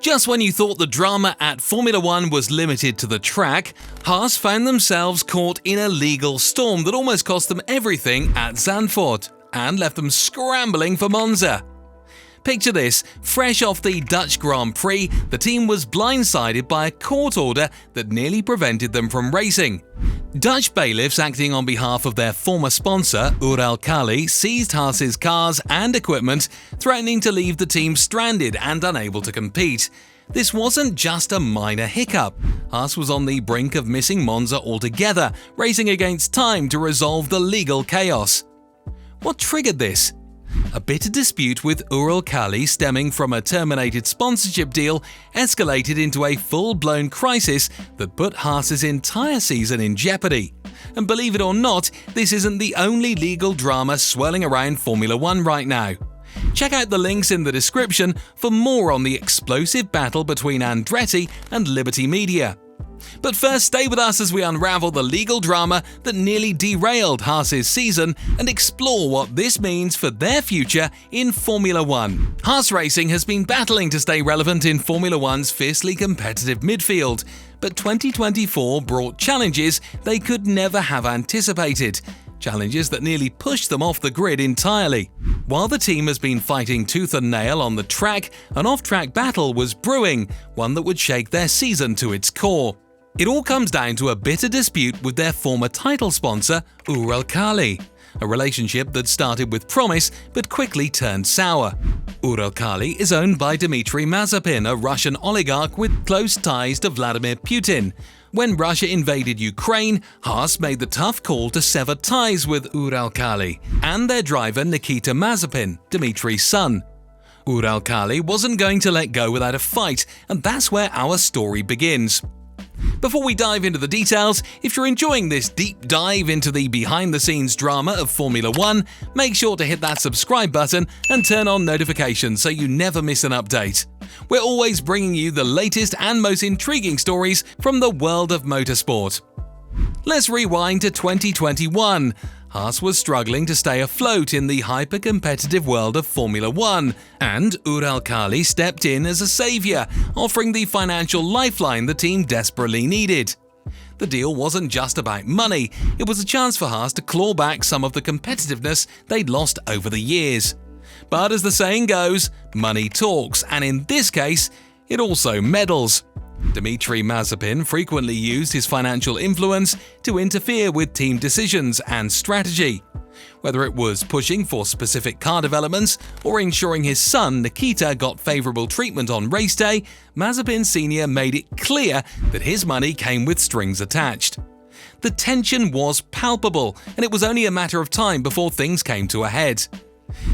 Just when you thought the drama at Formula 1 was limited to the track, Haas found themselves caught in a legal storm that almost cost them everything at Zandvoort and left them scrambling for Monza. Picture this, fresh off the Dutch Grand Prix, the team was blindsided by a court order that nearly prevented them from racing. Dutch bailiffs acting on behalf of their former sponsor, Uralkali, seized Haas's cars and equipment, threatening to leave the team stranded and unable to compete. This wasn't just a minor hiccup. Haas was on the brink of missing Monza altogether, racing against time to resolve the legal chaos. What triggered this? A bitter dispute with Uralkali stemming from a terminated sponsorship deal escalated into a full-blown crisis that put Haas's entire season in jeopardy. And believe it or not, this isn't the only legal drama swirling around Formula 1 right now. Check out the links in the description for more on the explosive battle between Andretti and Liberty Media. But first, stay with us as we unravel the legal drama that nearly derailed Haas's season and explore what this means for their future in Formula 1. Haas Racing has been battling to stay relevant in Formula 1's fiercely competitive midfield, but 2024 brought challenges they could never have anticipated. Challenges that nearly pushed them off the grid entirely. While the team has been fighting tooth and nail on the track, an off-track battle was brewing, one that would shake their season to its core. It all comes down to a bitter dispute with their former title sponsor, Uralkali, a relationship that started with promise but quickly turned sour. Uralkali is owned by Dmitry Mazepin, a Russian oligarch with close ties to Vladimir Putin. When Russia invaded Ukraine, Haas made the tough call to sever ties with Uralkali and their driver Nikita Mazepin, Dmitry's son. Uralkali wasn't going to let go without a fight, and that's where our story begins. Before we dive into the details, if you're enjoying this deep dive into the behind-the-scenes drama of Formula 1, make sure to hit that subscribe button and turn on notifications so you never miss an update. We're always bringing you the latest and most intriguing stories from the world of motorsport. Let's rewind to 2021. Haas was struggling to stay afloat in the hyper-competitive world of Formula 1, and Uralkali stepped in as a savior, offering the financial lifeline the team desperately needed. The deal wasn't just about money, it was a chance for Haas to claw back some of the competitiveness they'd lost over the years. But as the saying goes, money talks, and in this case, it also meddles. Dmitry Mazepin frequently used his financial influence to interfere with team decisions and strategy. Whether it was pushing for specific car developments or ensuring his son Nikita got favorable treatment on race day, Mazepin Sr. made it clear that his money came with strings attached. The tension was palpable, and it was only a matter of time before things came to a head.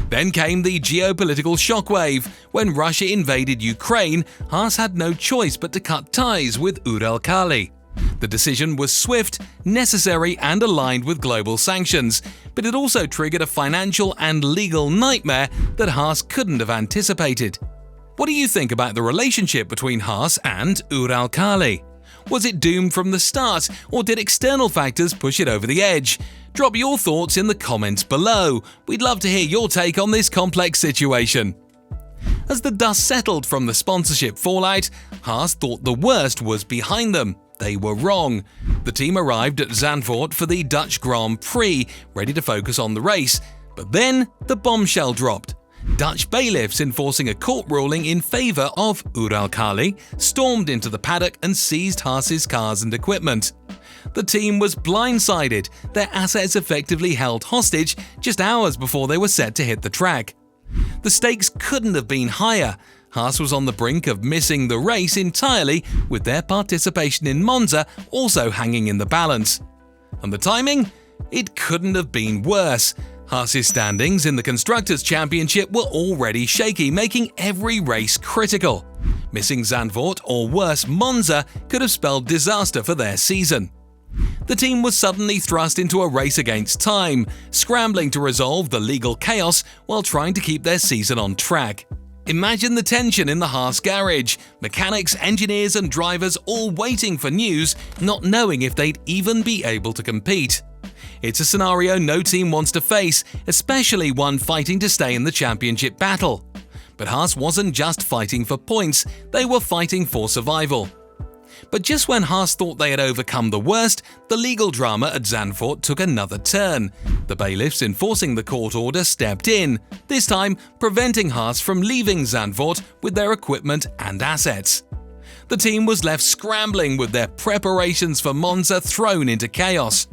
Then came the geopolitical shockwave. When Russia invaded Ukraine, Haas had no choice but to cut ties with Uralkali. The decision was swift, necessary, and aligned with global sanctions, but it also triggered a financial and legal nightmare that Haas couldn't have anticipated. What do you think about the relationship between Haas and Uralkali? Was it doomed from the start, or did external factors push it over the edge? Drop your thoughts in the comments below. We'd love to hear your take on this complex situation. As the dust settled from the sponsorship fallout, Haas thought the worst was behind them. They were wrong. The team arrived at Zandvoort for the Dutch Grand Prix, ready to focus on the race. But then the bombshell dropped. Dutch bailiffs enforcing a court ruling in favor of Uralkali stormed into the paddock and seized Haas's cars and equipment. The team was blindsided, their assets effectively held hostage just hours before they were set to hit the track. The stakes couldn't have been higher. Haas was on the brink of missing the race entirely, with their participation in Monza also hanging in the balance. And the timing? It couldn't have been worse. Haas's standings in the Constructors' Championship were already shaky, making every race critical. Missing Zandvoort, or worse, Monza, could have spelled disaster for their season. The team was suddenly thrust into a race against time, scrambling to resolve the legal chaos while trying to keep their season on track. Imagine the tension in the Haas garage, mechanics, engineers and drivers all waiting for news, not knowing if they'd even be able to compete. It's a scenario no team wants to face, especially one fighting to stay in the championship battle. But Haas wasn't just fighting for points, they were fighting for survival. But just when Haas thought they had overcome the worst, the legal drama at Zandvoort took another turn. The bailiffs enforcing the court order stepped in, this time preventing Haas from leaving Zandvoort with their equipment and assets. The team was left scrambling with their preparations for Monza thrown into chaos.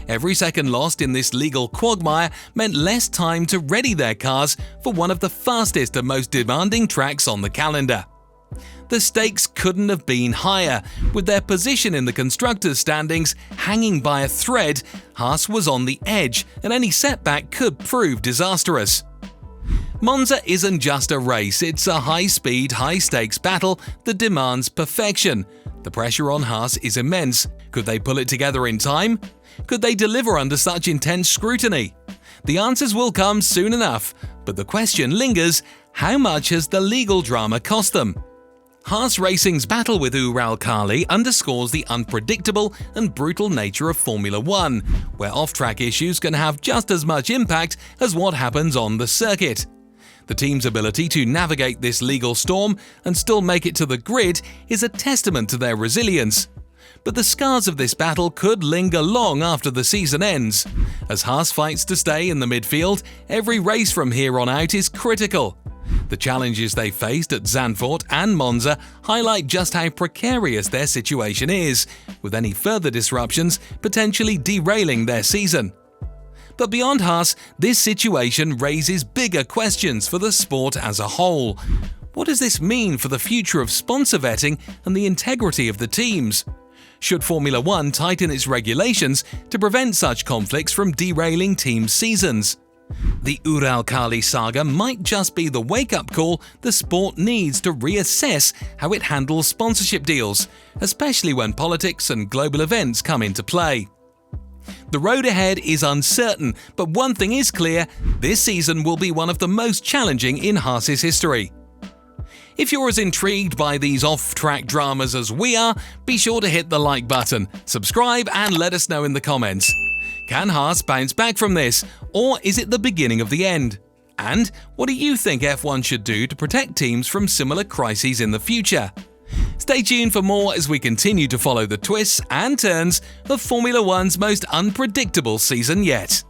Every second lost in this legal quagmire meant less time to ready their cars for one of the fastest and most demanding tracks on the calendar. The stakes couldn't have been higher. With their position in the constructors' standings hanging by a thread, Haas was on the edge, and any setback could prove disastrous. Monza isn't just a race, it's a high-speed, high-stakes battle that demands perfection. The pressure on Haas is immense. Could they pull it together in time? Could they deliver under such intense scrutiny? The answers will come soon enough, but the question lingers: how much has the legal drama cost them? Haas Racing's battle with Uralkali underscores the unpredictable and brutal nature of Formula One, where off-track issues can have just as much impact as what happens on the circuit. The team's ability to navigate this legal storm and still make it to the grid is a testament to their resilience. But the scars of this battle could linger long after the season ends. As Haas fights to stay in the midfield, every race from here on out is critical. The challenges they faced at Zandvoort and Monza highlight just how precarious their situation is, with any further disruptions potentially derailing their season. But beyond Haas, this situation raises bigger questions for the sport as a whole. What does this mean for the future of sponsor vetting and the integrity of the teams? Should Formula One tighten its regulations to prevent such conflicts from derailing team seasons? The Uralkali saga might just be the wake-up call the sport needs to reassess how it handles sponsorship deals, especially when politics and global events come into play. The road ahead is uncertain, but one thing is clear: this season will be one of the most challenging in Haas's history. If you're as intrigued by these off-track dramas as we are, be sure to hit the like button, subscribe, and let us know in the comments. Can Haas bounce back from this, or is it the beginning of the end? And what do you think F1 should do to protect teams from similar crises in the future? Stay tuned for more as we continue to follow the twists and turns of Formula One's most unpredictable season yet.